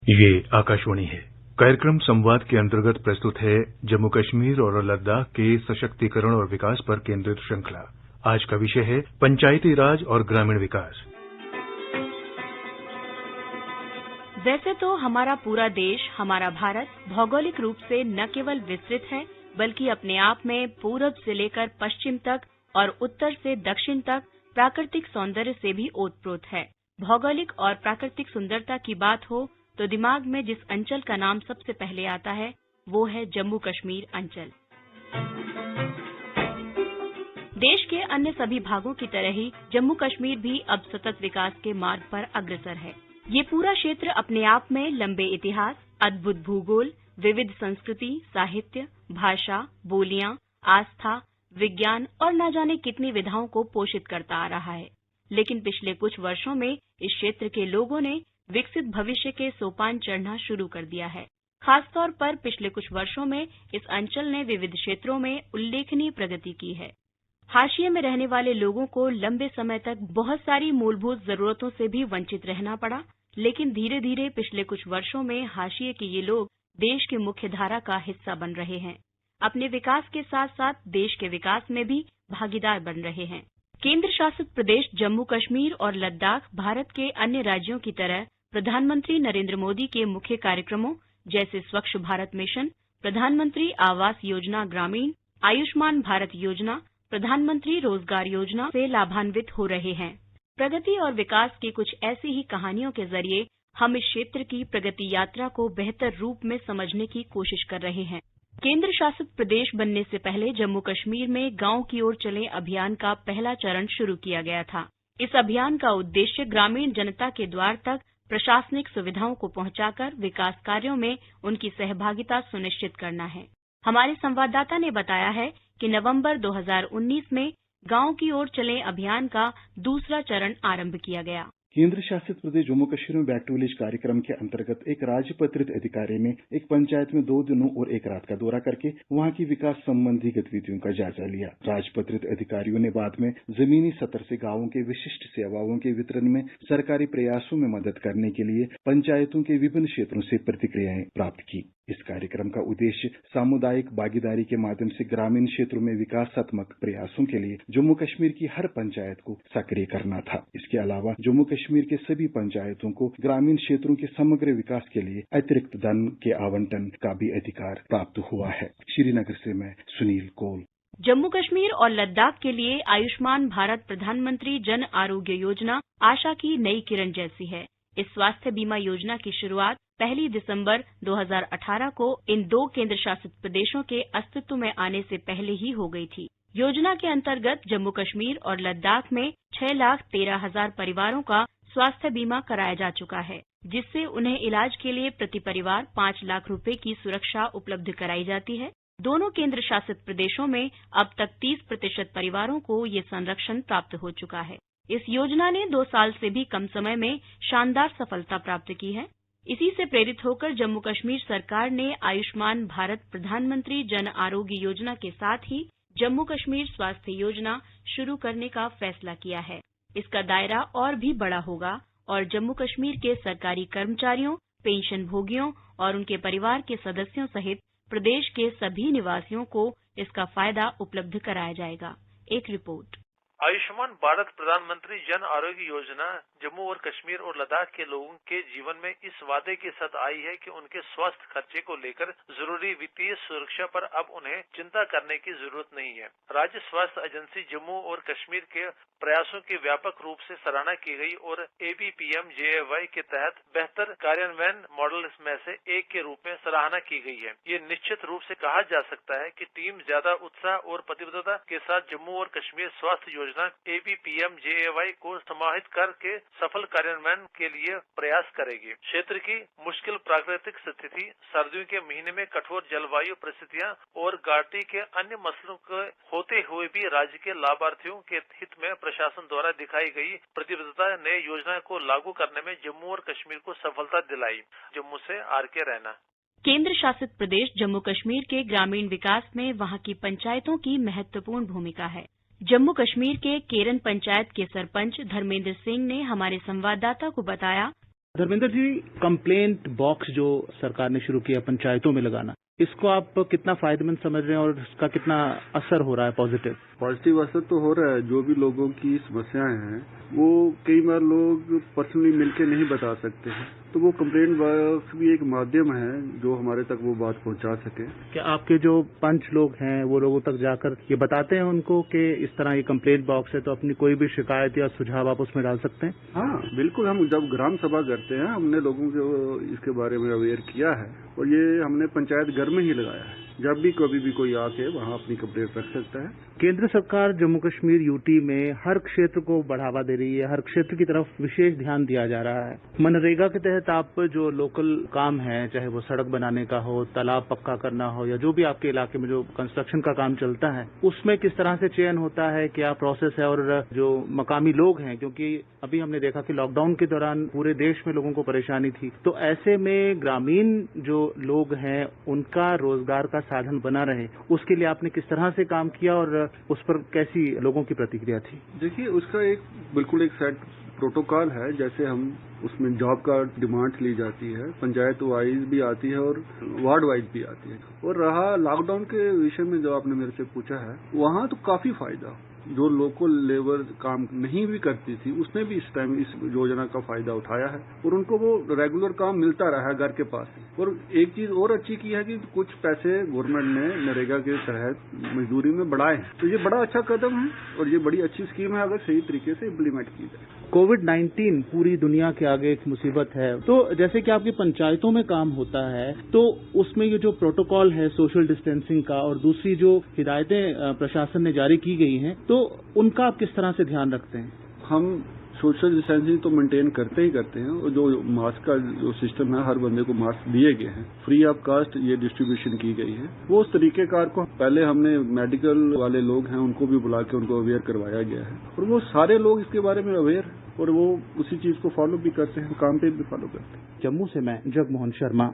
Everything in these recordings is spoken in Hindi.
ये आकाशवाणी है। कार्यक्रम संवाद के अंतर्गत प्रस्तुत है जम्मू कश्मीर और लद्दाख के सशक्तिकरण और विकास पर केंद्रित श्रृंखला। आज का विषय है पंचायती राज और ग्रामीण विकास। वैसे तो हमारा पूरा देश, हमारा भारत भौगोलिक रूप से न केवल विस्तृत है, बल्कि अपने आप में पूरब से लेकर पश्चिम तक और उत्तर से दक्षिण तक प्राकृतिक सौंदर्य से भी ओतप्रोत है। भौगोलिक और प्राकृतिक सुंदरता की बात हो तो दिमाग में जिस अंचल का नाम सबसे पहले आता है वो है जम्मू कश्मीर अंचल। देश के अन्य सभी भागों की तरह ही जम्मू कश्मीर भी अब सतत विकास के मार्ग पर अग्रसर है। ये पूरा क्षेत्र अपने आप में लंबे इतिहास, अद्भुत भूगोल, विविध संस्कृति, साहित्य, भाषा, बोलियां, आस्था, विज्ञान और न जाने कितनी विधाओं को पोषित करता आ रहा है। लेकिन पिछले कुछ वर्षों में इस क्षेत्र के लोगों ने विकसित भविष्य के सोपान चढ़ना शुरू कर दिया है। खासतौर पर पिछले कुछ वर्षों में इस अंचल ने विविध क्षेत्रों में उल्लेखनीय प्रगति की है। हाशिए में रहने वाले लोगों को लंबे समय तक बहुत सारी मूलभूत जरूरतों से भी वंचित रहना पड़ा, लेकिन धीरे धीरे पिछले कुछ वर्षों में हाशिए के ये लोग देश की मुख्य धारा का हिस्सा बन रहे हैं। अपने विकास के साथ साथ देश के विकास में भी भागीदार बन रहे हैं। केंद्र शासित प्रदेश जम्मू कश्मीर और लद्दाख भारत के अन्य राज्यों की तरह प्रधानमंत्री नरेंद्र मोदी के मुख्य कार्यक्रमों जैसे स्वच्छ भारत मिशन, प्रधानमंत्री आवास योजना ग्रामीण, आयुष्मान भारत योजना, प्रधानमंत्री रोजगार योजना से लाभान्वित हो रहे हैं। प्रगति और विकास की कुछ ऐसी ही कहानियों के जरिए हम इस क्षेत्र की प्रगति यात्रा को बेहतर रूप में समझने की कोशिश कर रहे हैं। केंद्र शासित प्रदेश बनने से पहले जम्मू कश्मीर में गांव की ओर चले अभियान का पहला चरण शुरू किया गया था। इस अभियान का उद्देश्य ग्रामीण जनता के द्वार तक प्रशासनिक सुविधाओं को पहुंचाकर विकास कार्यों में उनकी सहभागिता सुनिश्चित करना है। हमारे संवाददाता ने बताया है कि नवंबर 2019 में गांव की ओर चले अभियान का दूसरा चरण आरंभ किया गया। केंद्र शासित प्रदेश जम्मू कश्मीर में बैक टू विलेज कार्यक्रम के अंतर्गत एक राजपत्रित अधिकारी ने एक पंचायत में 2 दिनों और 1 रात का दौरा करके वहां की विकास संबंधी गतिविधियों का जायजा लिया। राजपत्रित अधिकारियों ने बाद में जमीनी स्तर से गांवों के विशिष्ट सेवाओं के वितरण में सरकारी प्रयासों में मदद करने के लिए पंचायतों के विभिन्न क्षेत्रों से प्रतिक्रियाएं प्राप्त की। इस कार्यक्रम का उद्देश्य सामुदायिक भागीदारी के माध्यम से ग्रामीण क्षेत्रों में विकासात्मक प्रयासों के लिए जम्मू कश्मीर की हर पंचायत को सक्रिय करना था। इसके अलावा जम्मू कश्मीर के सभी पंचायतों को ग्रामीण क्षेत्रों के समग्र विकास के लिए अतिरिक्त धन के आवंटन का भी अधिकार प्राप्त हुआ है। श्रीनगर से मैं सुनील कौल। जम्मू कश्मीर और लद्दाख के लिए आयुष्मान भारत प्रधानमंत्री जन आरोग्य योजना आशा की नई किरण जैसी है। इस स्वास्थ्य बीमा योजना की शुरुआत 1 दिसंबर 2018 को इन 2 केंद्र शासित प्रदेशों के अस्तित्व में आने से पहले ही हो गई थी। योजना के अंतर्गत जम्मू कश्मीर और लद्दाख में 6,13,000 परिवारों का स्वास्थ्य बीमा कराया जा चुका है, जिससे उन्हें इलाज के लिए प्रति परिवार 5 लाख रुपए की सुरक्षा उपलब्ध कराई जाती है। दोनों केंद्र शासित प्रदेशों में अब तक 30% परिवारों को ये संरक्षण प्राप्त हो चुका है। इस योजना ने 2 साल से भी कम समय में शानदार सफलता प्राप्त की है। इसी से प्रेरित होकर जम्मू कश्मीर सरकार ने आयुष्मान भारत प्रधानमंत्री जन आरोग्य योजना के साथ ही जम्मू कश्मीर स्वास्थ्य योजना शुरू करने का फैसला किया है। इसका दायरा और भी बड़ा होगा और जम्मू कश्मीर के सरकारी कर्मचारियों, पेंशन भोगियों और उनके परिवार के सदस्यों सहित प्रदेश के सभी निवासियों को इसका फायदा उपलब्ध कराया जाएगा। एक रिपोर्ट। आयुष्मान भारत प्रधानमंत्री जन आरोग्य योजना जम्मू और कश्मीर और लद्दाख के लोगों के जीवन में इस वादे के साथ आई है कि उनके स्वास्थ्य खर्चे को लेकर जरूरी वित्तीय सुरक्षा पर अब उन्हें चिंता करने की जरूरत नहीं है। राज्य स्वास्थ्य एजेंसी जम्मू और कश्मीर के प्रयासों की व्यापक रूप से सराहना की गई और ABPMJAY के तहत बेहतर कार्यान्वयन मॉडल में से एक के रूप में सराहना की गई है। ये निश्चित रूप से कहा जा सकता है कि टीम ज्यादा उत्साह और प्रतिबद्धता के साथ जम्मू और कश्मीर स्वास्थ्य योजना ABPMJAY को समाहित करके सफल कार्यान्वयन के लिए प्रयास करेगी। क्षेत्र की मुश्किल प्राकृतिक स्थिति, सर्दियों के महीने में कठोर जलवायु परिस्थितियां और घाटी के अन्य मसलों के होते हुए भी राज्य के लाभार्थियों के हित में प्रशासन द्वारा दिखाई गई प्रतिबद्धता ने योजना को लागू करने में जम्मू और कश्मीर को सफलता दिलाई। जम्मू से RK रैना। केंद्र शासित प्रदेश जम्मू कश्मीर के ग्रामीण विकास में वहां की पंचायतों की महत्वपूर्ण भूमिका है। जम्मू कश्मीर के केरन पंचायत के सरपंच धर्मेंद्र सिंह ने हमारे संवाददाता को बताया, धर्मेंद्र जी, कंप्लेंट बॉक्स जो सरकार ने शुरू किया पंचायतों में लगाना, इसको आप कितना फायदेमंद समझ रहे हैं और इसका कितना असर हो रहा है पॉजिटिव असर तो हो रहा है। जो भी लोगों की समस्याएं हैं वो कई बार लोग पर्सनली मिलके नहीं बता सकते हैं, तो वो कंप्लेंट बॉक्स भी एक माध्यम है जो हमारे तक वो बात पहुंचा सके। क्या आपके जो पंच लोग हैं वो लोगों तक जाकर ये बताते हैं उनको कि इस तरह ये कंप्लेंट बॉक्स है तो अपनी कोई भी शिकायत या सुझाव आप उसमें डाल सकते हैं? हाँ बिल्कुल, हम जब ग्राम सभा करते हैं हमने लोगों को इसके बारे में अवेयर किया है और ये हमने पंचायत घर में ही लगाया है। जब भी कभी भी कोई आके वहाँ अपनी कंप्लेंट रख सकता है। केंद्र सरकार जम्मू कश्मीर यूटी में हर क्षेत्र को बढ़ावा दे रही है, हर क्षेत्र की तरफ विशेष ध्यान दिया जा रहा है। मनरेगा के तहत आप जो लोकल काम है, चाहे वो सड़क बनाने का हो, तालाब पक्का करना हो या जो भी आपके इलाके में जो कंस्ट्रक्शन का काम चलता है, उसमें किस तरह से चयन होता है, क्या प्रोसेस है? और जो मकामी लोग हैं, क्योंकि अभी हमने देखा कि लॉकडाउन के दौरान पूरे देश में लोगों को परेशानी थी, तो ऐसे में ग्रामीण जो लोग हैं उनका रोजगार का साधन बना रहे, उसके लिए आपने किस तरह से काम किया और उस पर कैसी लोगों की प्रतिक्रिया थी? देखिए, उसका बिल्कुल एक सेट प्रोटोकॉल है। जैसे हम उसमें जॉब का डिमांड ली जाती है, पंचायत वाइज भी आती है और वार्ड वाइज भी आती है। और रहा लॉकडाउन के विषय में जो आपने मेरे से पूछा है, वहाँ तो काफी फायदा, जो लोकल लेबर काम नहीं भी करती थी उसने भी इस टाइम इस योजना का फायदा उठाया है और उनको वो रेगुलर काम मिलता रहा है घर के पास। और एक चीज और अच्छी की है कि कुछ पैसे गवर्नमेंट ने नरेगा के तहत मजदूरी में बढ़ाए हैं, तो ये बड़ा अच्छा कदम है और ये बड़ी अच्छी स्कीम है अगर सही तरीके से इम्प्लीमेंट की जाए। कोविड-19 पूरी दुनिया के आगे एक मुसीबत है, तो जैसे कि आपकी पंचायतों में काम होता है तो उसमें ये जो प्रोटोकॉल है सोशल डिस्टेंसिंग का और दूसरी जो हिदायतें प्रशासन ने जारी की गई हैं, तो उनका आप किस तरह से ध्यान रखते हैं? हम सोशल डिस्टेंसिंग तो मेंटेन करते ही करते हैं और जो मास्क का जो सिस्टम है, हर बंदे को मास्क दिए गए हैं, फ्री ऑफ कास्ट ये डिस्ट्रीब्यूशन की गई है। वो उस तरीकेकार को पहले हमने मेडिकल वाले लोग हैं उनको भी बुला के उनको अवेयर करवाया गया है और वो सारे लोग इसके बारे में अवेयर और वो उसी चीज को फॉलो भी करते हैं, काम पे भी फॉलो करते हैं। जम्मू से मैं जगमोहन शर्मा।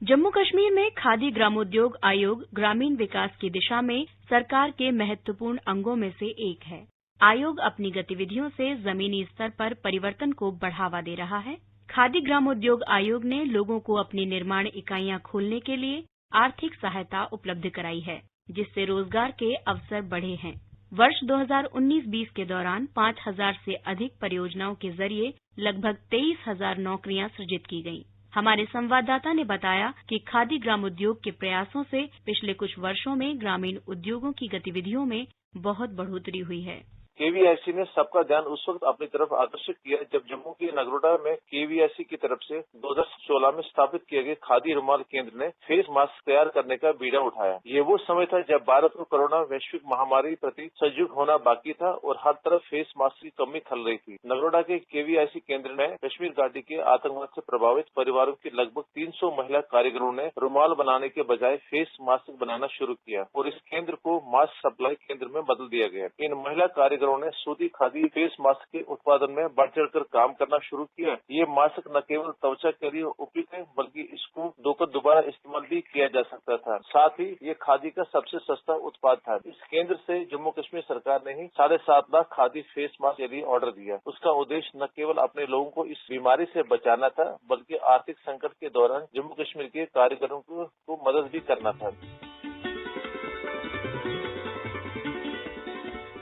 जम्मू कश्मीर में खादी ग्रामोद्योग आयोग ग्रामीण विकास की दिशा में सरकार के महत्वपूर्ण अंगों में से एक है। आयोग अपनी गतिविधियों से जमीनी स्तर पर परिवर्तन को बढ़ावा दे रहा है। खादी ग्रामोद्योग आयोग ने लोगों को अपनी निर्माण इकाइयां खोलने के लिए आर्थिक सहायता उपलब्ध कराई है, जिससे रोजगार के अवसर बढ़े हैं। वर्ष 2019-20 के दौरान 5,000 से अधिक परियोजनाओं के जरिए लगभग 23,000 नौकरियां सृजित की गईं। हमारे संवाददाता ने बताया कि खादी ग्रामोद्योग के प्रयासों से पिछले कुछ वर्षों में ग्रामीण उद्योगों की गतिविधियों में बहुत बढ़ोतरी हुई है। केवीआईसी ने सबका ध्यान उस वक्त अपनी तरफ आकर्षित किया जब जम्मू के नगरोटा में केवीआईसी की तरफ से 2016 में स्थापित किए गए खादी रुमाल केंद्र ने फेस मास्क तैयार करने का बीड़ा उठाया। ये वो समय था जब भारत को कोरोना वैश्विक महामारी प्रति सजग होना बाकी था और हर तरफ फेस मास्क की कमी खल रही थी। नगरोटा के केवीआईसी केंद्र में कश्मीर घाटी के आतंकवाद से प्रभावित परिवारों की लगभग 300 महिला कारीगरों ने रुमाल बनाने के बजाय फेस मास्क बनाना शुरू किया और इस केंद्र को मास्क सप्लाई केंद्र में बदल दिया गया। इन महिला कारीगरों ने सूती खादी फेस मास्क के उत्पादन में बढ़ चढ़कर काम करना शुरू किया। ये मास्क न केवल त्वचा के लिए उपयुक्त है बल्कि इसको धोकर दोबारा इस्तेमाल भी किया जा सकता था। साथ ही ये खादी का सबसे सस्ता उत्पाद था। इस केंद्र से जम्मू कश्मीर सरकार ने ही 7.5 लाख खादी फेस मास्क के लिए ऑर्डर दिया। उसका उद्देश्य न केवल अपने लोगों को इस बीमारी से बचाना था बल्कि आर्थिक संकट के दौरान जम्मू कश्मीर के कारीगरों को मदद भी करना था।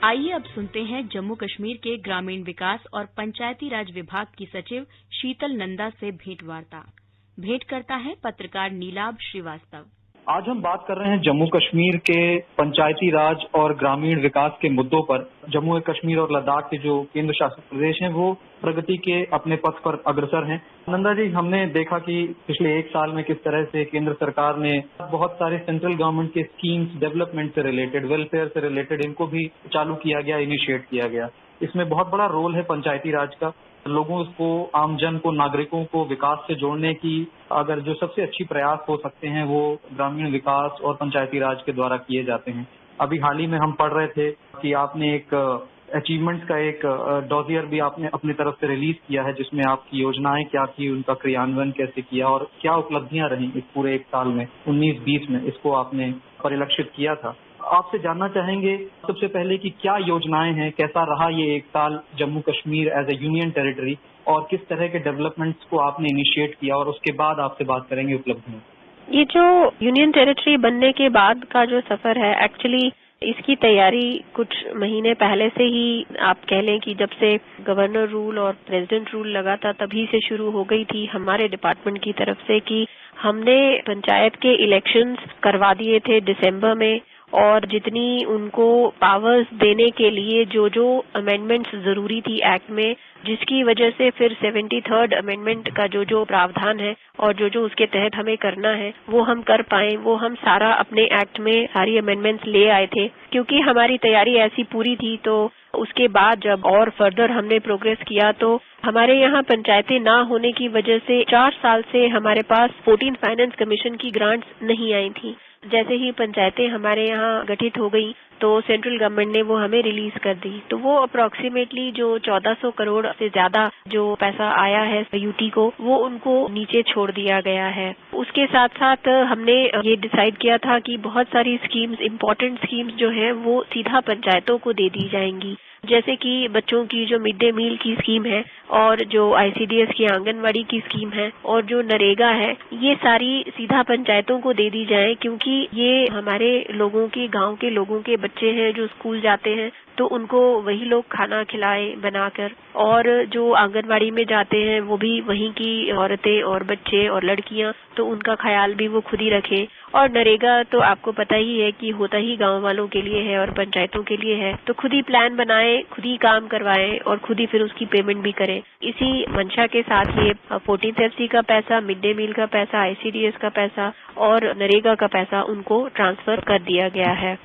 आइए अब सुनते हैं जम्मू कश्मीर के ग्रामीण विकास और पंचायती राज विभाग की सचिव शीतल नंदा से भेंटवार्ता। भेंट करता है पत्रकार नीलाभ श्रीवास्तव। आज हम बात कर रहे हैं जम्मू कश्मीर के पंचायती राज और ग्रामीण विकास के मुद्दों पर। जम्मू कश्मीर और लद्दाख के जो केंद्र शासित प्रदेश हैं वो प्रगति के अपने पथ पर अग्रसर हैं। नंदा जी, हमने देखा कि पिछले 1 साल में किस तरह से केंद्र सरकार ने बहुत सारे सेंट्रल गवर्नमेंट के स्कीम्स डेवलपमेंट से रिलेटेड, वेलफेयर से रिलेटेड, इनको भी चालू किया गया, इनिशिएट किया गया। इसमें बहुत बड़ा रोल है पंचायती राज का। लोगों को, आमजन को, नागरिकों को विकास से जोड़ने की अगर जो सबसे अच्छी प्रयास हो सकते हैं वो ग्रामीण विकास और पंचायती राज के द्वारा किए जाते हैं। अभी हाल ही में हम पढ़ रहे थे कि आपने एक अचीवमेंट्स का एक डॉजियर भी आपने अपनी तरफ से रिलीज किया है, जिसमें आपकी योजनाएं क्या थी, उनका क्रियान्वयन कैसे किया और क्या उपलब्धियां रही इस पूरे 1 साल में, 19-20 में, इसको आपने परिलक्षित किया था। आपसे जानना चाहेंगे सबसे पहले कि क्या योजनाएं हैं, कैसा रहा ये 1 साल Jammu Kashmir as a union territory और किस तरह के डेवलपमेंट्स को आपने इनिशिएट किया, और उसके बाद आपसे बात करेंगे उपलब्धियों। ये जो यूनियन टेरिटरी बनने के बाद का जो सफर है, एक्चुअली इसकी तैयारी कुछ महीने पहले से ही आप कह लें कि जब से गवर्नर रूल और प्रेसिडेंट रूल लगा था तभी से शुरू हो गई थी हमारे डिपार्टमेंट की तरफ से कि हमने पंचायत के इलेक्शंस करवा दिए थे दिसंबर में, और जितनी उनको पावर्स देने के लिए जो जो अमेंडमेंट्स जरूरी थी एक्ट में, जिसकी वजह से फिर 73rd अमेंडमेंट का जो जो प्रावधान है और जो जो उसके तहत हमें करना है वो हम कर पाए, वो हम सारा अपने एक्ट में सारी अमेंडमेंट्स ले आए थे। क्योंकि हमारी तैयारी ऐसी पूरी थी, तो उसके बाद जब और फर्दर हमने प्रोग्रेस किया तो हमारे यहाँ पंचायतें ना होने की वजह से 4 साल से हमारे पास 14 फाइनेंस कमीशन की ग्रांट्स नहीं आई थी। जैसे ही पंचायतें हमारे यहाँ गठित हो गई तो सेंट्रल गवर्नमेंट ने वो हमें रिलीज कर दी। तो वो अप्रोक्सीमेटली जो 1400 करोड़ से ज्यादा जो पैसा आया है यूटी को, वो उनको नीचे छोड़ दिया गया है। उसके साथ साथ हमने ये डिसाइड किया था कि बहुत सारी स्कीम्स, इम्पोर्टेंट स्कीम्स जो है वो सीधा पंचायतों को दे दी जाएंगी, जैसे कि बच्चों की जो मिड डे मील की स्कीम है और जो आईसीडीएस की आंगनवाड़ी की स्कीम है और जो नरेगा है, ये सारी सीधा पंचायतों को दे दी जाए, क्योंकि ये हमारे लोगों के, गांव के लोगों के बच्चे हैं जो स्कूल जाते हैं तो उनको वही लोग खाना खिलाए बनाकर, और जो आंगनवाड़ी में जाते हैं वो भी वहीं की औरतें और बच्चे और लड़कियां, तो उनका ख्याल भी वो खुद ही रखें। और नरेगा तो आपको पता ही है कि होता ही गांव वालों के लिए है और पंचायतों के लिए है, तो खुद ही प्लान बनाए, खुद ही काम करवाएं और खुद ही फिर उसकी पेमेंट भी करें। इसी मंशा के साथ ये 14th FC का पैसा, मिड डे मील का पैसा, आईसीडीएस का पैसा और नरेगा का पैसा उनको ट्रांसफर कर दिया गया है।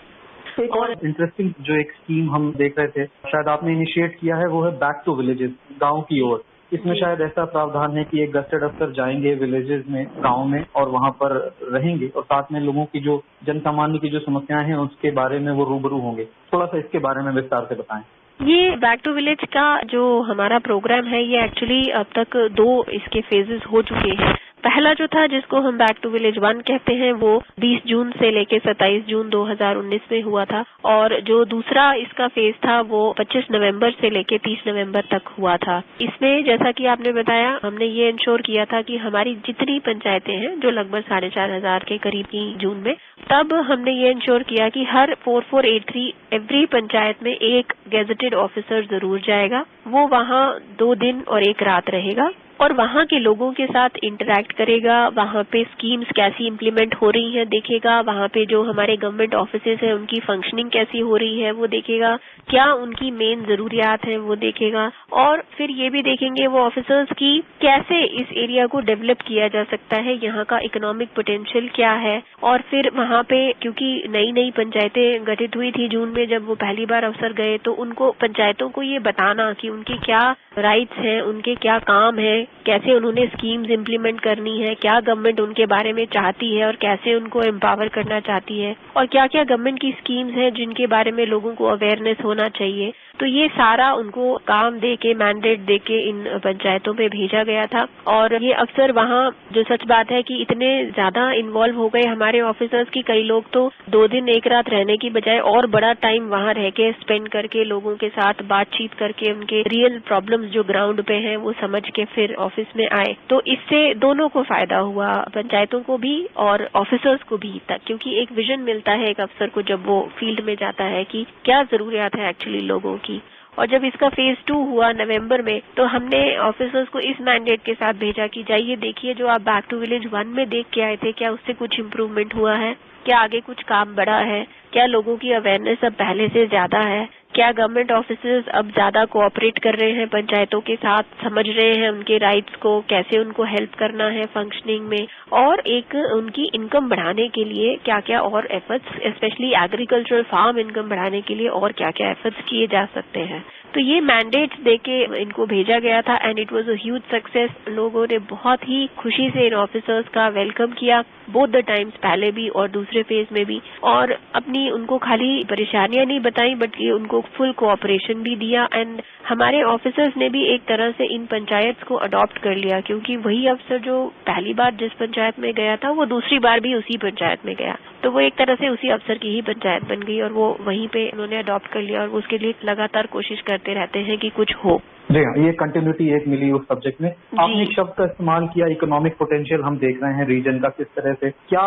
और इंटरेस्टिंग जो एक स्कीम हम देख रहे थे, शायद आपने इनिशिएट किया है, वो है बैक टू विलेजेस, गांव की ओर। इसमें शायद ऐसा प्रावधान है कि एक गस्टेड अफसर जाएंगे विलेजेस में, गांव में, और वहां पर रहेंगे और साथ में लोगों की जो जन सामान्य की जो समस्याएं हैं उसके बारे में वो रूबरू होंगे। थोड़ा सा इसके बारे में विस्तार से बताएं। ये बैक टू विलेज का जो हमारा प्रोग्राम है, ये एक्चुअली अब तक 2 इसके फेजेस हो चुके हैं। पहला जो था, जिसको हम बैक टू विलेज 1 कहते हैं, वो 20 जून से लेके 27 जून 2019 में हुआ था, और जो दूसरा इसका फेज था वो 25 नवंबर से लेके 30 नवंबर तक हुआ था। इसमें जैसा कि आपने बताया, हमने ये इंश्योर किया था कि हमारी जितनी पंचायतें हैं, जो लगभग 4500 के करीब की जून में, तब हमने ये इंश्योर किया कि हर 4483 एवरी पंचायत में एक गेजेटेड ऑफिसर जरूर जाएगा। वो वहाँ 2 दिन और 1 रात रहेगा और वहाँ के लोगों के साथ इंटरैक्ट करेगा, वहाँ पे स्कीम्स कैसी इम्प्लीमेंट हो रही हैं देखेगा, वहाँ पे जो हमारे गवर्नमेंट ऑफिसेज हैं उनकी फंक्शनिंग कैसी हो रही है वो देखेगा, क्या उनकी मेन जरूरियात हैं वो देखेगा, और फिर ये भी देखेंगे वो ऑफिसर्स की कैसे इस एरिया को डेवलप किया जा सकता है, यहाँ का इकोनॉमिक पोटेंशियल क्या है। और फिर वहाँ पे, क्योंकि नई नई पंचायतें गठित हुई थी जून में जब वो पहली बार अफसर गए, तो उनको पंचायतों को ये बताना कि उनके क्या राइट्स हैं, उनके क्या काम है, कैसे उन्होंने स्कीम्स इम्प्लीमेंट करनी है, क्या गवर्नमेंट उनके बारे में चाहती है और कैसे उनको एम्पावर करना चाहती है, और क्या क्या गवर्नमेंट की स्कीम्स हैं जिनके बारे में लोगों को अवेयरनेस होना चाहिए। तो ये सारा उनको काम दे के, मैंडेट दे के इन पंचायतों में भेजा गया था। और ये अफसर वहाँ, जो सच बात है कि इतने ज्यादा इन्वॉल्व हो गए हमारे ऑफिसर्स की, कई लोग तो 2 दिन 1 रात रहने की बजाय और बड़ा टाइम वहाँ रह के स्पेंड करके लोगों के साथ बातचीत करके उनके रियल प्रॉब्लम्स जो ग्राउंड पे हैं वो समझ के फिर ऑफिस में आए। तो इससे दोनों को फायदा हुआ, पंचायतों को भी और ऑफिसर्स को भी, क्योंकि एक विजन मिलता है एक अफसर को जब वो फील्ड में जाता है कि क्या जरूरियात है एक्चुअली लोगों की। और जब इसका फेज 2 हुआ नवंबर में, तो हमने ऑफिसर्स को इस मैंडेट के साथ भेजा कि जाइए देखिए जो आप बैक टू विलेज 1 में देख के आए थे, क्या उससे कुछ इम्प्रूवमेंट हुआ है, क्या आगे कुछ काम बढ़ा है, क्या लोगों की अवेयरनेस अब पहले से ज्यादा है, क्या गवर्नमेंट ऑफिसर्स अब ज्यादा कोऑपरेट कर रहे हैं पंचायतों के साथ, समझ रहे हैं उनके राइट्स को, कैसे उनको हेल्प करना है फंक्शनिंग में, और एक उनकी इनकम बढ़ाने के लिए क्या क्या और efforts, specially agricultural farm income बढ़ाने के लिए और क्या क्या एफर्ट्स किए जा सकते हैं। तो ये मैंडेट्स देके इनको भेजा गया था and it was a huge success. लोगों ने बहुत ही खुशी से इन ऑफिसर्स का वेलकम किया, बोथ द टाइम्स, पहले भी और दूसरे फेज में भी, और अपनी उनको खाली परेशानियां नहीं बताई बल्कि उनको फुल कोऑपरेशन भी दिया। एंड हमारे ऑफिसर्स ने भी एक तरह से इन पंचायत को अडॉप्ट कर लिया, क्योंकि वही अफसर जो पहली बार जिस पंचायत में गया था वो दूसरी बार भी उसी पंचायत में गया, तो वो एक तरह से उसी अफसर की ही पंचायत बन गई और वो वहीं पे उन्होंने अडॉप्ट कर लिया और उसके लिए लगातार कोशिश करते रहते हैं कि कुछ हो। जी हाँ, ये कंटिन्यूटी एक मिली उस सब्जेक्ट में। आपने एक शब्द का इस्तेमाल किया, इकोनॉमिक पोटेंशियल हम देख रहे हैं रीजन का, किस तरह से क्या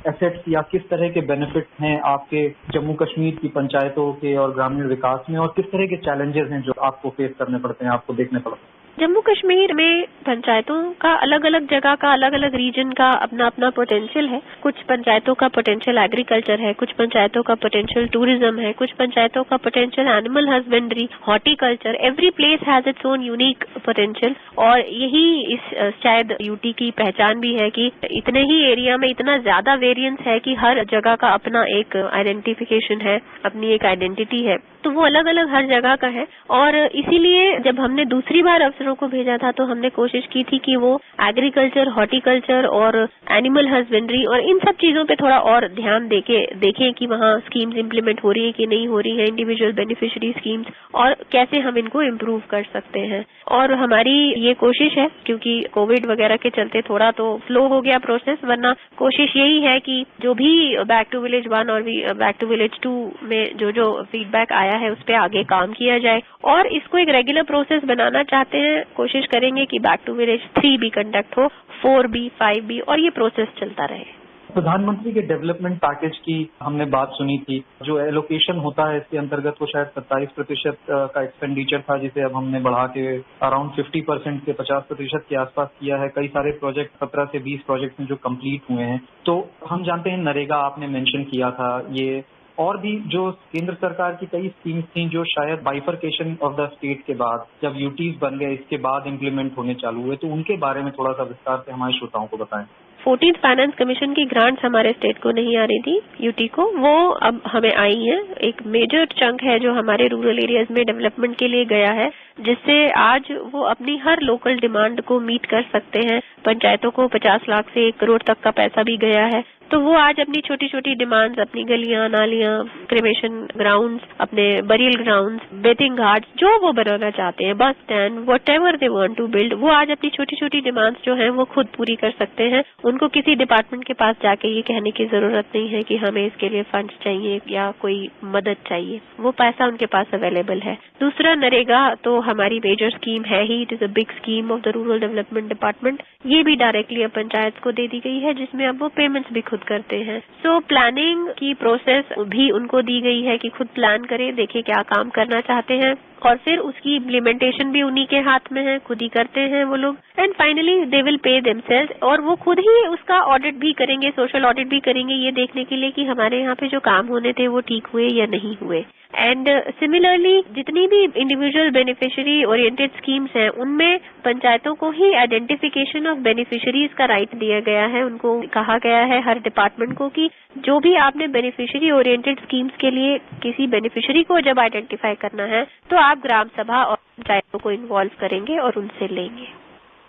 एसेट्स या किस तरह के बेनिफिट्स हैं आपके जम्मू कश्मीर की पंचायतों के और ग्रामीण विकास में, और किस तरह के चैलेंजेस हैं जो आपको फेस करने पड़ते हैं, आपको देखने पड़ते हैं? जम्मू कश्मीर में पंचायतों का अलग अलग जगह का अलग अलग रीजन का अपना अपना पोटेंशियल है। कुछ पंचायतों का पोटेंशियल एग्रीकल्चर है, कुछ पंचायतों का पोटेंशियल टूरिज्म है, कुछ पंचायतों का potential animal husbandry, horticulture. Every place has its own unique potential, और यही इस शायद यूटी की पहचान भी है कि इतने ही एरिया में इतना ज्यादा वेरिएंस है कि हर जगह का अपना एक आइडेंटिफिकेशन है, अपनी एक आइडेंटिटी है, तो वो अलग अलग हर जगह का है। और इसीलिए जब हमने दूसरी बार अफसरों को भेजा था तो हमने कोशिश की थी कि वो एग्रीकल्चर, हॉर्टिकल्चर और एनिमल हस्बेंड्री और इन सब चीजों पे थोड़ा और ध्यान देखें कि वहाँ स्कीम्स इम्प्लीमेंट हो रही है कि नहीं हो रही है, इंडिविजुअल बेनिफिशियरी स्कीम्स, और कैसे हम इनको इम्प्रूव कर सकते हैं। और हमारी ये कोशिश है, क्योंकि कोविड वगैरह के चलते थोड़ा तो स्लो हो गया प्रोसेस, वरना कोशिश यही है कि जो भी बैक टू विलेज 1 और बैक टू विलेज 2 में जो फीडबैक आया है उस पर आगे काम किया जाए, और इसको एक रेगुलर प्रोसेस बनाना चाहते हैं। कोशिश करेंगे कि बैक टू विलेज 3 भी कंडक्ट हो, 4 भी, 5 भी, और ये प्रोसेस चलता रहे। प्रधानमंत्री के डेवलपमेंट पैकेज की हमने बात सुनी थी, जो एलोकेशन होता है इसके अंतर्गत वो शायद 27% का एक्सपेंडिचर था, जिसे अब हमने बढ़ा के अराउंड 50% से 50% के आसपास किया है। कई सारे प्रोजेक्ट 17 से 20 प्रोजेक्ट में जो कंप्लीट हुए हैं। तो हम जानते हैं नरेगा आपने मेंशन किया था, ये और भी जो केंद्र सरकार की कई स्कीम्स थी जो शायद बाइफरकेशन ऑफ द स्टेट के बाद, जब यूटीज बन गए, इसके बाद इम्प्लीमेंट होने चालू हुए, तो उनके बारे में थोड़ा सा विस्तार से हमारे श्रोताओं को बताएं। 14th फाइनेंस कमीशन की ग्रांट्स हमारे स्टेट को नहीं आ रही थी, यूटी को, वो अब हमें आई है। एक मेजर चंक है जो हमारे रूरल एरियाज में डेवलपमेंट के लिए गया है, जिससे आज वो अपनी हर लोकल डिमांड को मीट कर सकते हैं। पंचायतों को 50 लाख से 1 करोड़ तक का पैसा भी गया है, तो वो आज अपनी छोटी छोटी डिमांड्स, अपनी गलियां, नालियां, क्रिमेशन ग्राउंड्स, अपने बरियल ग्राउंड्स, बेथिंग घाट, जो वो बनाना चाहते हैं, bus stand, whatever they want to build, वो आज अपनी छोटी छोटी डिमांड्स जो हैं वो खुद पूरी कर सकते हैं। उनको किसी डिपार्टमेंट के पास जाके ये कहने की जरूरत नहीं है कि हमें इसके लिए फंड्स चाहिए या कोई मदद चाहिए, वो पैसा उनके पास अवेलेबल है। दूसरा, नरेगा तो हमारी मेजर स्कीम है ही, it is a big scheme of the rural development department. ये भी डायरेक्टली अब पंचायत को दे दी गई है, जिसमें अब वो पेमेंट्स भी खुद करते हैं। सो प्लानिंग की प्रोसेस भी उनको दी गई है कि खुद प्लान करें, देखें क्या काम करना चाहते हैं, और फिर उसकी इम्प्लीमेंटेशन भी उन्हीं के हाथ में है, खुद ही करते हैं वो लोग। And finally they will pay themselves, और वो खुद ही उसका ऑडिट भी करेंगे, सोशल ऑडिट भी करेंगे, ये देखने के लिए कि हमारे यहाँ पे जो काम होने थे वो ठीक हुए या नहीं हुए। एंड सिमिलरली जितनी भी इंडिविजुअल बेनिफिशियरी ओरिएंटेड स्कीम्स हैं, उनमें पंचायतों को ही आइडेंटिफिकेशन ऑफ बेनिफिशियरीज का राइट दिया गया है। उनको कहा गया है हर डिपार्टमेंट को कि जो भी आपने बेनिफिशियरी ओरिएंटेड स्कीम्स के लिए किसी बेनिफिशियरी को जब आइडेंटिफाई करना है, तो आप ग्राम सभा और पंचायतों को इन्वॉल्व करेंगे और उनसे लेंगे।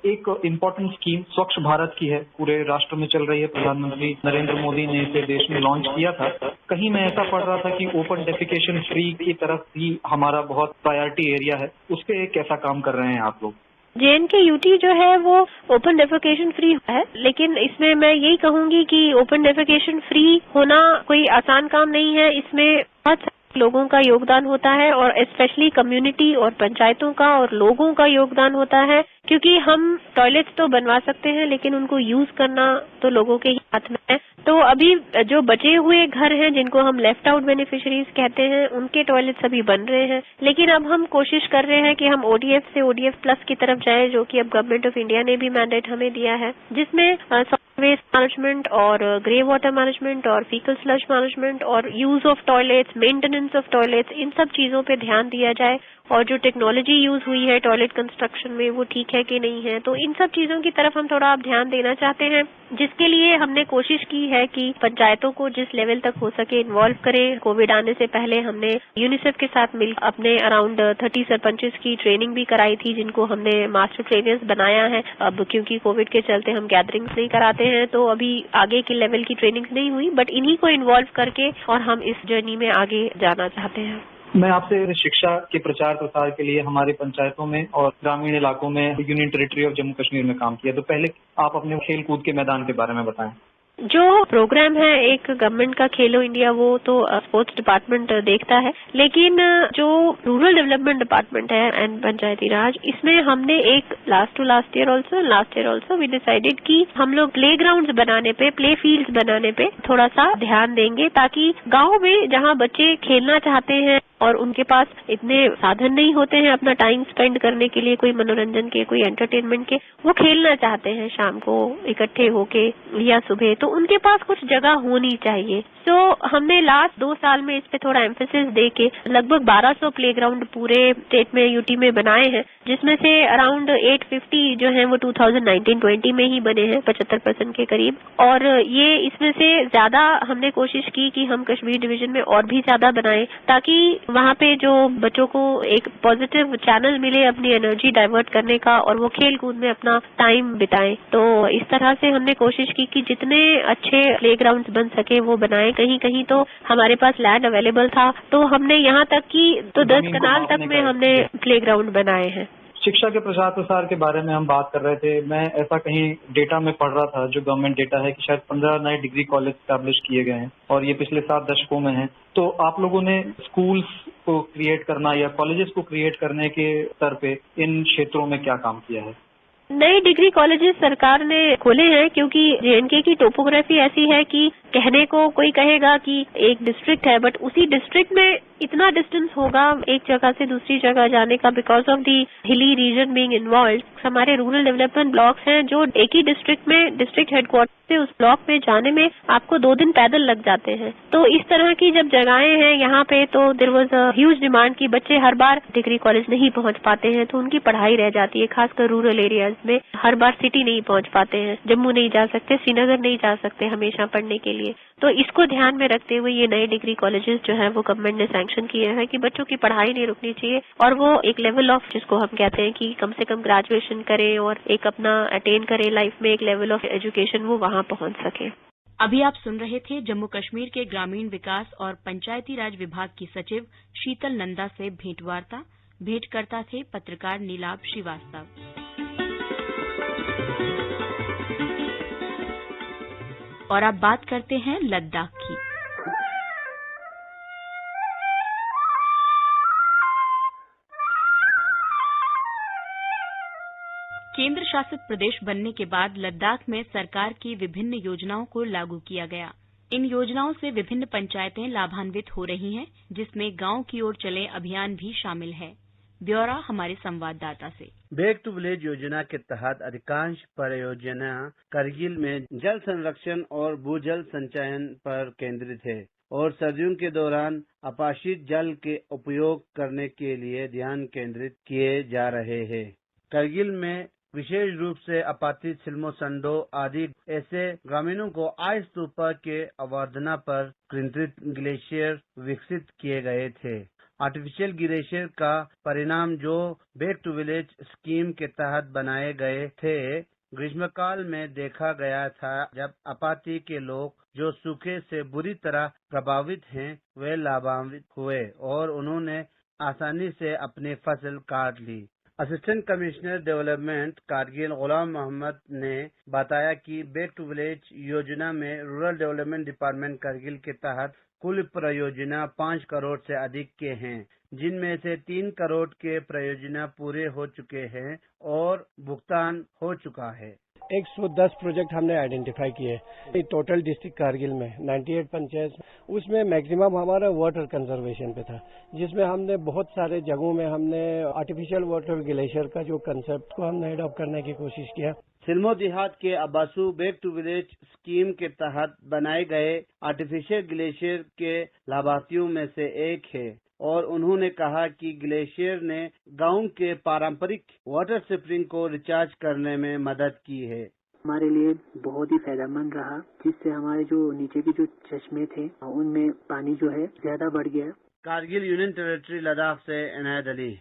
एक इम्पोर्टेंट स्कीम स्वच्छ भारत की है, पूरे राष्ट्र में चल रही है। प्रधानमंत्री नरेंद्र मोदी ने इसे देश में लॉन्च किया था। कहीं मैं ऐसा पढ़ रहा था कि ओपन डेफिकेशन फ्री की तरफ भी हमारा बहुत प्रायोरिटी एरिया है, उस पर कैसा काम कर रहे हैं आप लोग? JNK यूटी जो है वो ओपन डेफिकेशन फ्री है, लेकिन इसमें मैं यही कहूंगी कि ओपन डेफिकेशन फ्री होना कोई आसान काम नहीं है। इसमें बहुत लोगों का योगदान होता है, और स्पेशली कम्युनिटी और पंचायतों का और लोगों का योगदान होता है, क्योंकि हम टॉयलेट्स तो बनवा सकते हैं लेकिन उनको यूज करना तो लोगों के ही हाथ में है। तो अभी जो बचे हुए घर हैं, जिनको हम लेफ्ट आउट बेनिफिशियरीज कहते हैं, उनके टॉयलेट्स अभी बन रहे हैं, लेकिन अब हम कोशिश कर रहे हैं कि हम ODF से ODF प्लस की तरफ जाए, जो कि अब गवर्नमेंट ऑफ इंडिया ने भी मैंडेट हमें दिया है, जिसमें वेस्ट मैनेजमेंट और ग्रे वाटर मैनेजमेंट और फीकल स्लज मैनेजमेंट और use of toilets, maintenance of toilets, इन सब चीजों पे ध्यान दिया जाए। और जो टेक्नोलॉजी यूज हुई है टॉयलेट कंस्ट्रक्शन में, वो ठीक है कि नहीं है, तो इन सब चीजों की तरफ हम थोड़ा अब ध्यान देना चाहते हैं, जिसके लिए हमने कोशिश की है कि पंचायतों को जिस लेवल तक हो सके इन्वॉल्व करें। कोविड आने से पहले हमने यूनिसेफ के साथ मिल अपने अराउंड 30 सरपंचेस की ट्रेनिंग भी कराई थी, जिनको हमने मास्टर ट्रेनर्स बनाया है। अब क्योंकि कोविड के चलते हम गैदरिंग्स नहीं कराते हैं, तो अभी आगे की लेवल की ट्रेनिंग्स नहीं हुई, बट इन्हीं को इन्वॉल्व करके और हम इस जर्नी में आगे जाना चाहते हैं। मैं आपसे शिक्षा के प्रचार प्रसार के लिए हमारे पंचायतों में और ग्रामीण इलाकों में union territory of Jammu Kashmir में काम किया, तो पहले आप अपने खेल कूद के मैदान के बारे में बताएं। जो प्रोग्राम है एक गवर्नमेंट का खेलो इंडिया वो तो स्पोर्ट्स डिपार्टमेंट देखता है, लेकिन जो रूरल डेवलपमेंट डिपार्टमेंट है एंड पंचायती राज, इसमें हमने एक last year also we decided कि हम लोग प्ले ग्राउंड्स बनाने पे, प्ले फील्ड्स बनाने पे थोड़ा सा ध्यान देंगे, ताकि गांव में जहां बच्चे खेलना चाहते हैं और उनके पास इतने साधन नहीं होते हैं अपना टाइम स्पेंड करने के लिए, कोई मनोरंजन के, कोई एंटरटेनमेंट के, वो खेलना चाहते हैं शाम को इकट्ठे होके या सुबह, तो उनके पास कुछ जगह होनी चाहिए। तो हमने लास्ट 2 साल में इस पे थोड़ा एम्फेसिस दे के लगभग 1200 प्लेग्राउंड पूरे स्टेट में, यूटी में बनाए हैं, जिसमें से अराउंड 850 जो है वो 2019-20 में ही बने हैं, 75% के करीब। और ये इसमें से ज्यादा हमने कोशिश की कि हम कश्मीर डिवीजन में और भी ज्यादा बनाएं, ताकि वहाँ पे जो बच्चों को एक पॉजिटिव चैनल मिले अपनी एनर्जी डाइवर्ट करने का और वो खेल कूद में अपना टाइम बिताएं। तो इस तरह से हमने कोशिश की कि जितने अच्छे प्लेग्राउंड्स बन सके वो बनाएं। कहीं कहीं तो हमारे पास लैंड अवेलेबल था, तो हमने यहाँ तक कि 10 कनाल तक में हमने प्लेग्राउंड बनाए हैं। शिक्षा के प्रचार प्रसार के बारे में हम बात कर रहे थे। मैं ऐसा कहीं डेटा में पढ़ रहा था, जो गवर्नमेंट डेटा है, कि शायद 15 नए डिग्री कॉलेज स्टैब्लिश किए गए हैं और ये पिछले 7 दशकों में हैं। तो आप लोगों ने स्कूल्स को क्रिएट करना या कॉलेजेस को क्रिएट करने के स्तर पे इन क्षेत्रों में क्या काम किया है? नए डिग्री कॉलेजेस सरकार ने खोले हैं, क्योंकि जेएनके की टोपोग्राफी ऐसी है कि कहने को कोई कहेगा कि एक डिस्ट्रिक्ट है, बट उसी डिस्ट्रिक्ट में इतना डिस्टेंस होगा एक जगह से दूसरी जगह जाने का, because of the hilly region being involve. हमारे रूरल डेवलपमेंट ब्लॉक्स हैं जो एक ही डिस्ट्रिक्ट में, डिस्ट्रिक्ट हेडक्वार्टर से उस ब्लॉक में जाने में आपको 2 दिन पैदल लग जाते हैं। तो इस तरह की जब जगहें हैं यहाँ पे, तो there was a huge demand कि बच्चे हर बार डिग्री कॉलेज नहीं पहुंच पाते हैं, तो उनकी पढ़ाई रह जाती है, खासकर रूरल एरियाज में। हर बार सिटी नहीं पहुंच पाते हैं, जम्मू नहीं जा सकते, श्रीनगर नहीं जा सकते हमेशा पढ़ने के लिए। तो इसको ध्यान में रखते हुए ये नए डिग्री कॉलेजेस जो है वो गवर्नमेंट ने सैंक्शन किए हैं कि बच्चों की पढ़ाई नहीं रुकनी चाहिए और वो एक लेवल ऑफ, जिसको हम कहते हैं कि कम से कम ग्रेजुएशन करें और एक अपना अटेन करें लाइफ में, एक लेवल ऑफ एजुकेशन, वो वहां पहुंच सके। अभी आप सुन रहे थे जम्मू कश्मीर के ग्रामीण विकास और पंचायती राज विभाग की सचिव शीतल नंदा से भेंटवार्ता। भेंटकर्ता थे पत्रकार नीलाभ श्रीवास्तव। और अब बात करते हैं लद्दाख की। केंद्र शासित प्रदेश बनने के बाद लद्दाख में सरकार की विभिन्न योजनाओं को लागू किया गया। इन योजनाओं से विभिन्न पंचायतें लाभान्वित हो रही हैं, जिसमें गांव की ओर चले अभियान भी शामिल है। ब्यौरा हमारे संवाददाता से। बैक टू विलेज योजना के तहत अधिकांश परियोजना करगिल में जल संरक्षण और भूजल संचयन पर केंद्रित है और सर्दियों के दौरान अपाशित जल के उपयोग करने के लिए ध्यान केंद्रित किए जा रहे हैं। करगिल में विशेष रूप से अपातित सिल्मो संडो आदि ऐसे ग्रामीणों को आइस स्तूपा के अवरोधना पर केंद्रित ग्लेशियर विकसित किए गए थे। आर्टिफिशियल ग्लेशियर का परिणाम जो बैक टू विलेज स्कीम के तहत बनाए गए थे, ग्रीष्मकाल में देखा गया था, जब अपाती के लोग जो सूखे से बुरी तरह प्रभावित हैं वे लाभान्वित हुए और उन्होंने आसानी से अपनी फसल काट ली। असिस्टेंट कमिश्नर डेवलपमेंट कारगिल गुलाम मोहम्मद ने बताया कि बैक टू विलेज योजना में रूरल डेवलपमेंट डिपार्टमेंट कारगिल के तहत कुल परियोजना 5 करोड़ से अधिक के हैं, जिनमें से 3 करोड़ के परियोजना पूरे हो चुके हैं और भुगतान हो चुका है। 110 प्रोजेक्ट हमने आइडेंटिफाई किए टोटल डिस्ट्रिक्ट कारगिल में 98 पंचायत। उसमें मैक्सिमम हमारा वाटर कंजर्वेशन पे था, जिसमें हमने बहुत सारे जगहों में हमने आर्टिफिशियल वाटर ग्लेशियर का जो कंसेप्ट को हमने एडॉप्ट करने की कोशिश किया। सिल्मो देहात के अब्बासू बैक टू विलेज स्कीम के तहत बनाए गए आर्टिफिशियल ग्लेशियर के लाभार्थियों में से एक है और उन्होंने कहा कि ग्लेशियर ने गांव के पारंपरिक वाटर स्प्रिंग को रिचार्ज करने में मदद की है। हमारे लिए बहुत ही फायदेमंद रहा, जिससे हमारे जो नीचे के जो चश्मे थे उनमें पानी जो है ज्यादा बढ़ गया। कारगिल यूनियन टेरिटरी लद्दाख से इनायत अली।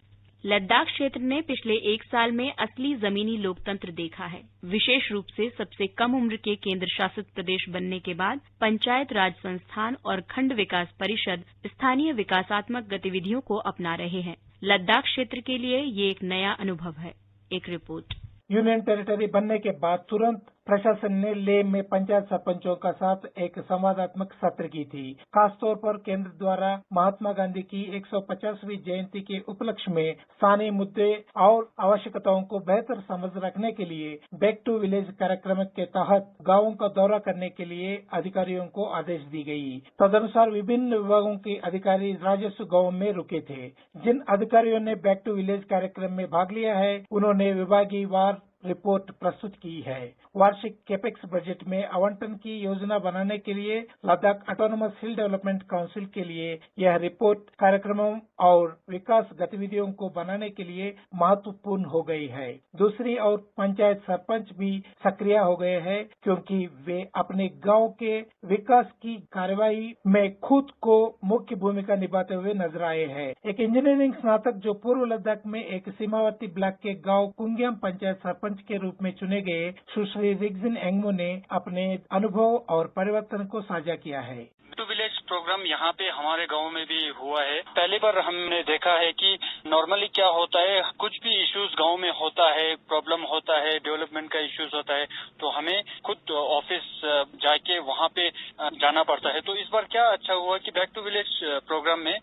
लद्दाख क्षेत्र ने पिछले 1 साल में असली जमीनी लोकतंत्र देखा है। विशेष रूप से सबसे कम उम्र के केंद्र शासित प्रदेश बनने के बाद पंचायत राज संस्थान और खंड विकास परिषद स्थानीय विकासात्मक गतिविधियों को अपना रहे हैं। लद्दाख क्षेत्र के लिए ये एक नया अनुभव है। एक रिपोर्ट। यूनियन टेरिटरी बनने के बाद तुरंत प्रशासन ने लेह में पंचायत सरपंचों का साथ एक संवादात्मक सत्र की थी। खासतौर पर केंद्र द्वारा महात्मा गांधी की 150वीं जयंती के उपलक्ष्य में स्थानीय मुद्दे और आवश्यकताओं को बेहतर समझ रखने के लिए बैक टू विलेज कार्यक्रम के तहत गांवों का दौरा करने के लिए अधिकारियों को आदेश दी गई। तदनुसार विभिन्न विभागों के अधिकारी राजस्व गांवों में रुके थे। जिन अधिकारियों ने बैक टू विलेज कार्यक्रम में भाग लिया है, उन्होंने विभागीय वार रिपोर्ट प्रस्तुत की है। वार्षिक कैपेक्स बजट में आवंटन की योजना बनाने के लिए लद्दाख ऑटोनोमस हिल डेवलपमेंट काउंसिल के लिए यह रिपोर्ट कार्यक्रमों और विकास गतिविधियों को बनाने के लिए महत्वपूर्ण हो गई है। दूसरी ओर पंचायत सरपंच भी सक्रिय हो गए हैं, क्योंकि वे अपने गांव के विकास की कार्यवाही में खुद को मुख्य भूमिका निभाते हुए नजर आए हैं। एक इंजीनियरिंग स्नातक जो पूर्व लद्दाख में एक सीमावर्ती ब्लॉक के गांव कुंगियाम पंचायत सरपंच के रूप में चुने गए सुश्री रिगजिन एंगमो ने अपने अनुभव और परिवर्तन को साझा किया है। टू विलेज प्रोग्राम यहाँ पे हमारे गांव में भी हुआ है। पहली बार हमने देखा है कि नॉर्मली क्या होता है, कुछ भी इश्यूज गांव में होता है, प्रॉब्लम होता है, डेवलपमेंट का इश्यूज होता है, तो हमें खुद ऑफिस जाके वहाँ पे जाना पड़ता है। तो इस बार क्या अच्छा हुआ कि बैक टू विलेज प्रोग्राम में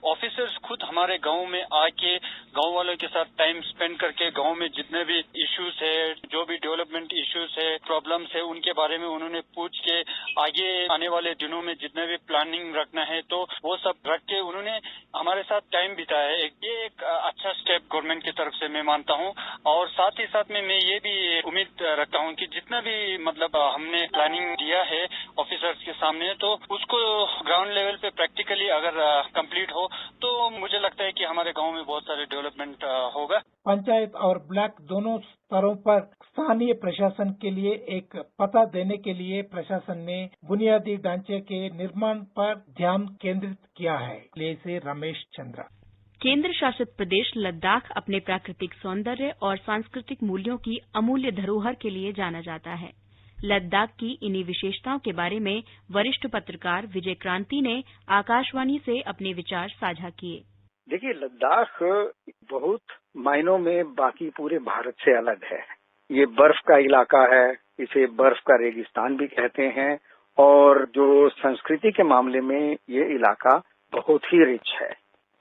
ऑफिसर्स खुद हमारे गांव में आके गांव वालों के साथ टाइम स्पेंड करके गांव में जितने भी इश्यूज है, जो भी डेवलपमेंट इश्यूज है, प्रॉब्लम्स है, उनके बारे में उन्होंने पूछ के आगे आने वाले दिनों में जितने भी प्लानिंग रखना है तो वो सब रख के उन्होंने हमारे साथ टाइम बिताया है। ये एक अच्छा स्टेप गवर्नमेंट की तरफ से मैं मानता हूँ। और साथ ही साथ में मैं ये भी उम्मीद रखता हूँ कि जितना भी मतलब हमने प्लानिंग दिया है ऑफिसर्स के सामने, तो उसको ग्राउंड लेवल पे प्रैक्टिकली अगर कंप्लीट हो तो मुझे लगता है कि हमारे गांव में बहुत सारे डेवलपमेंट होगा। पंचायत और ब्लॉक दोनों स्तरों पर स्थानीय प्रशासन के लिए एक पता देने के लिए प्रशासन ने बुनियादी ढांचे के निर्माण पर ध्यान केंद्रित किया है। लेह से रमेश चंद्रा। केंद्र शासित प्रदेश लद्दाख अपने प्राकृतिक सौंदर्य और सांस्कृतिक मूल्यों की अमूल्य धरोहर के लिए जाना जाता है। लद्दाख की इन्हीं विशेषताओं के बारे में वरिष्ठ पत्रकार विजय क्रांति ने आकाशवाणी से अपने विचार साझा किए। देखिए, लद्दाख बहुत मायनों में बाकी पूरे भारत से अलग है। ये बर्फ का इलाका है, इसे बर्फ का रेगिस्तान भी कहते हैं, और जो संस्कृति के मामले में ये इलाका बहुत ही रिच है।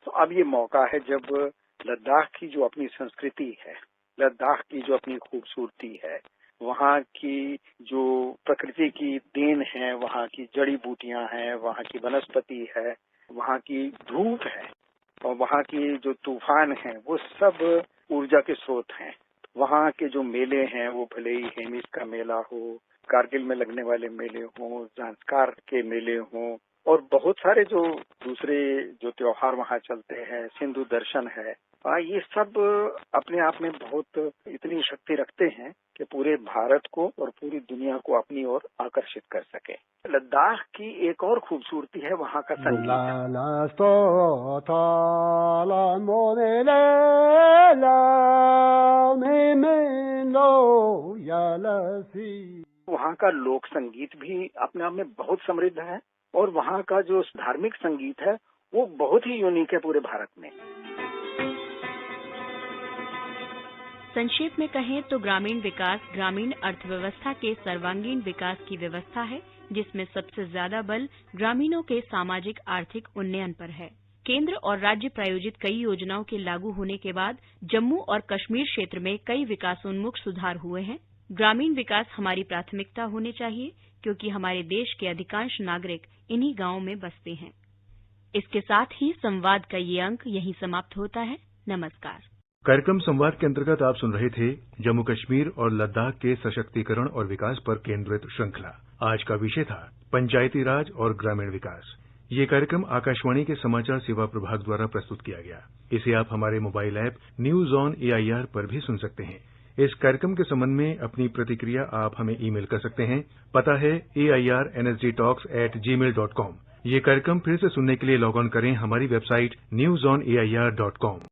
तो अब ये मौका है जब लद्दाख की जो अपनी संस्कृति है, लद्दाख की जो अपनी खूबसूरती है, वहाँ की जो प्रकृति की देन है, वहाँ की जड़ी बूटियां हैं, वहाँ की वनस्पति है, वहाँ की धूप है और वहाँ की जो तूफान है, वो सब ऊर्जा के स्रोत हैं। वहाँ के जो मेले हैं, वो भले ही हेमिस का मेला हो, कारगिल में लगने वाले मेले हों, ज़ांस्कार के मेले हों, और बहुत सारे जो दूसरे जो त्योहार वहाँ चलते हैं, सिंधु दर्शन है, ये सब अपने आप में बहुत इतनी शक्ति रखते हैं कि पूरे भारत को और पूरी दुनिया को अपनी ओर आकर्षित कर सके। लद्दाख की एक और खूबसूरती है वहाँ का संगीत। वहाँ का लोक संगीत भी अपने आप में बहुत समृद्ध है, और वहाँ का जो धार्मिक संगीत है वो बहुत ही यूनिक है पूरे भारत में। संक्षेप में कहें तो ग्रामीण विकास ग्रामीण अर्थव्यवस्था के सर्वांगीण विकास की व्यवस्था है, जिसमें सबसे ज्यादा बल ग्रामीणों के सामाजिक आर्थिक उन्नयन पर है। केंद्र और राज्य प्रायोजित कई योजनाओं के लागू होने के बाद जम्मू और कश्मीर क्षेत्र में कई विकासोन्मुख सुधार हुए हैं। ग्रामीण विकास हमारी प्राथमिकता होनी चाहिए, क्योंकि हमारे देश के अधिकांश नागरिक इन्हीं गांवों में बसते हैं। इसके साथ ही संवाद का ये अंक यहीं समाप्त होता है। नमस्कार। कार्यक्रम संवाद के अंतर्गत आप सुन रहे थे जम्मू कश्मीर और लद्दाख के सशक्तिकरण और विकास पर केंद्रित श्रृंखला। आज का विषय था पंचायती राज और ग्रामीण विकास। ये कार्यक्रम आकाशवाणी के समाचार सेवा प्रभाग द्वारा प्रस्तुत किया गया। इसे आप हमारे mobile app news on AIR पर भी सुन सकते हैं। इस कार्यक्रम के संबंध में अपनी प्रतिक्रिया आप हमें ईमेल कर सकते हैं। पता है airnsdtalks@gmail.com। ये कार्यक्रम फिर से सुनने के लिए लॉग ऑन करें हमारी वेबसाइट newsonair.com।